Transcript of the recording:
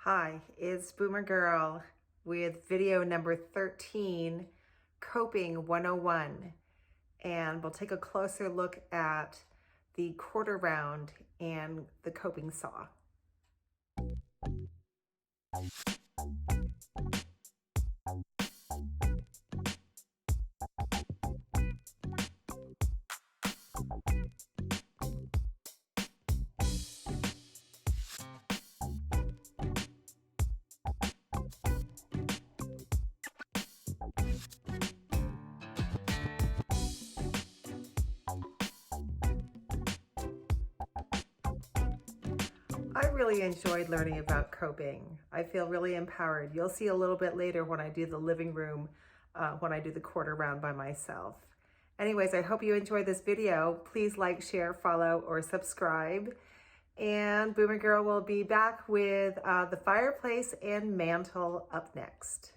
Hi, it's Boomergurl with video number 13, Coping 101. And we'll take a closer look at the quarter round and the coping saw. I really enjoyed learning about coping. I feel really empowered. You'll see a little bit later when I do the living room, when I do the quarter round by myself. Anyways, I hope you enjoyed this video. Please like, share, follow, or subscribe. And Boomergurl will be back with the fireplace and mantle up next.